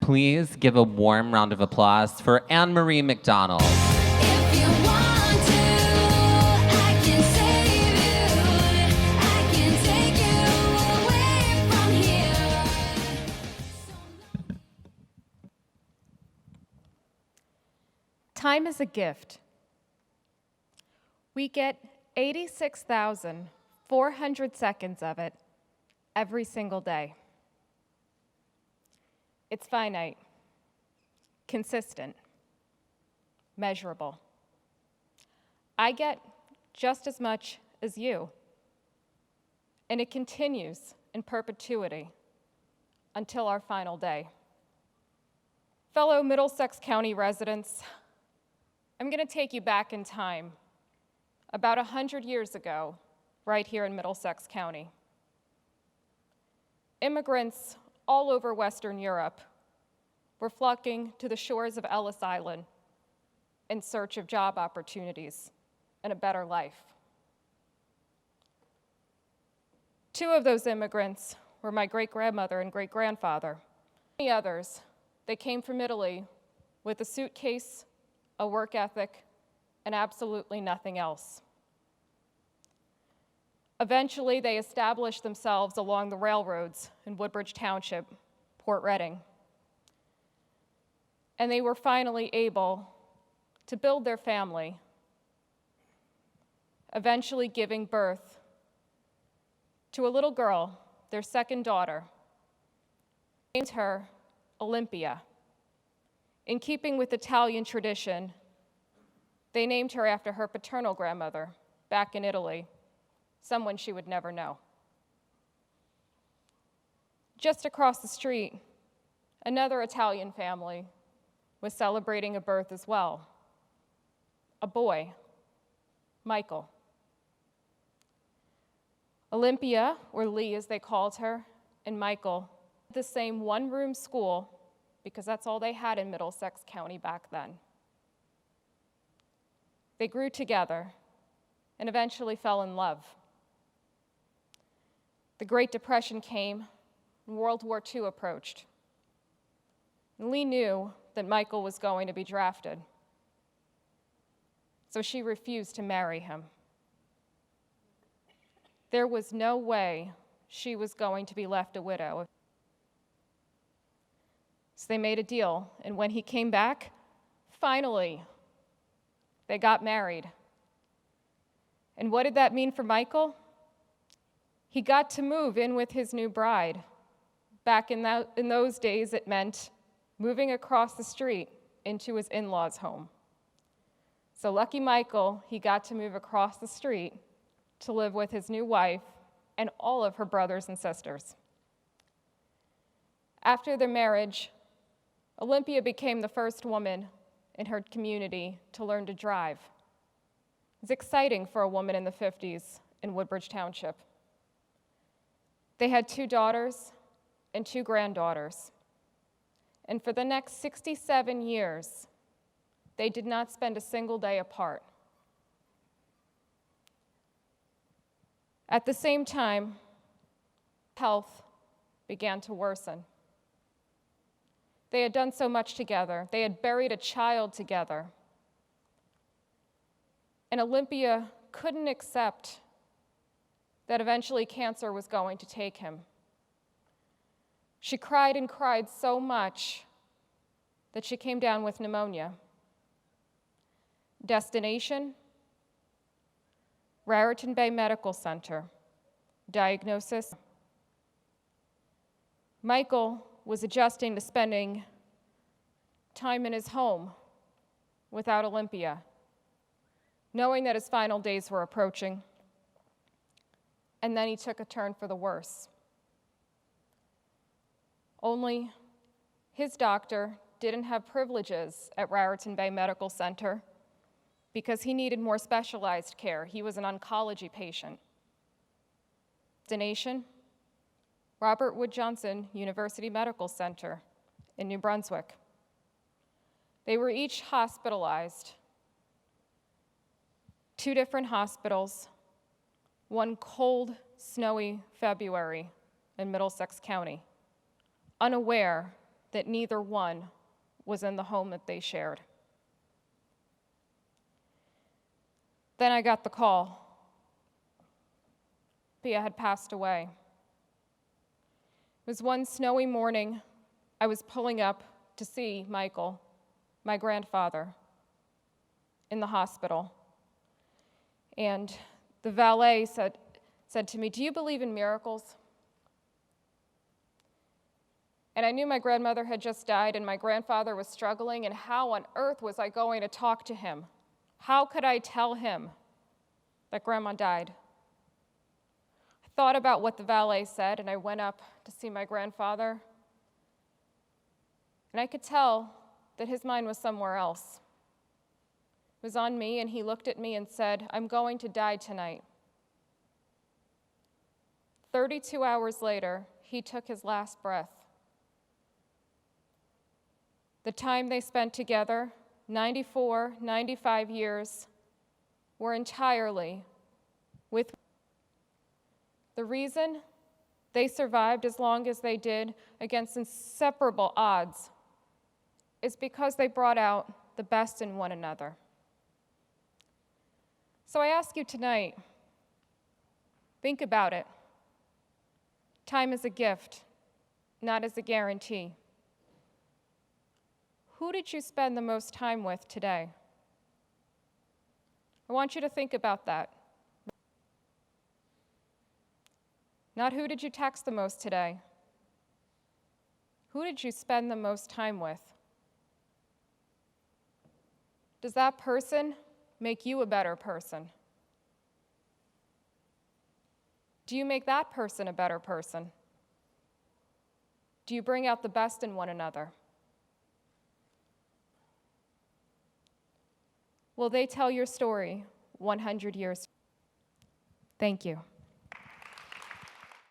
Please give a warm round of applause for Annmarie McDonald. If you want to, I can save you. I can take you away from here. Time is a gift. We get 86,400 seconds of it every single day. It's finite, consistent, measurable. I get just as much as you, and it continues in perpetuity until our final day. Fellow Middlesex County residents, I'm going to take you back in time, about 100 years ago, right here in Middlesex County. Immigrants all over Western Europe were flocking to the shores of Ellis Island in search of job opportunities and a better life. Two of those immigrants were my great-grandmother and great-grandfather. Many others, they came from Italy with a suitcase, a work ethic, and absolutely nothing else. Eventually, they established themselves along the railroads in Woodbridge Township, Port Reading. And they were finally able to build their family, eventually giving birth to a little girl, their second daughter. They named her Olympia. In keeping with Italian tradition, they named her after her paternal grandmother back in Italy, someone she would never know. Just across the street, another Italian family was celebrating a birth as well. A boy, Michael. Olympia, or Lee as they called her, and Michael, the same one-room school, because that's all they had in Middlesex County back then. They grew together and eventually fell in love. The Great Depression came and World War II approached. And Lee knew that Michael was going to be drafted, so she refused to marry him. There was no way she was going to be left a widow. So they made a deal, and when he came back, finally, they got married. And what did that mean for Michael? He got to move in with his new bride. Back in those days, it meant moving across the street into his in-laws' home. So lucky Michael, he got to move across the street to live with his new wife and all of her brothers and sisters. After their marriage, Olympia became the first woman in her community to learn to drive. It was exciting for a woman in the 50s in Woodbridge Township. They had 2 daughters and 2 granddaughters. And for the next 67 years, they did not spend a single day apart. At the same time, health began to worsen. They had done so much together. They had buried a child together. And Olympia couldn't accept that eventually cancer was going to take him. She cried and cried so much that she came down with pneumonia. Destination, Raritan Bay Medical Center. Diagnosis, Michael was adjusting to spending time in his home without Olympia, knowing that his final days were approaching. And then he took a turn for the worse. Only his doctor didn't have privileges at Raritan Bay Medical Center because he needed more specialized care. He was an oncology patient. Destination, Robert Wood Johnson University Medical Center in New Brunswick. They were each hospitalized. 2 different hospitals, one cold, snowy February in Middlesex County, unaware that neither one was in the home that they shared. Then I got the call. Pia had passed away. It was one snowy morning. I was pulling up to see Michael, my grandfather, in the hospital. And the valet said to me, "Do you believe in miracles?" And I knew my grandmother had just died and my grandfather was struggling, and how on earth was I going to talk to him? How could I tell him that Grandma died? I thought about what the valet said, and I went up to see my grandfather. And I could tell that his mind was somewhere else. It was on me, and he looked at me and said, "I'm going to die tonight." 32 hours later, he took his last breath. The time they spent together, 94, 95 years, were entirely with. The reason they survived as long as they did against inseparable odds is because they brought out the best in one another. So I ask you tonight, think about it. Time is a gift, not as a guarantee. Who did you spend the most time with today? I want you to think about that. Not who did you text the most today? Who did you spend the most time with? Does that person make you a better person? Do you make that person a better person? Do you bring out the best in one another? Will they tell your story 100 years? Thank you.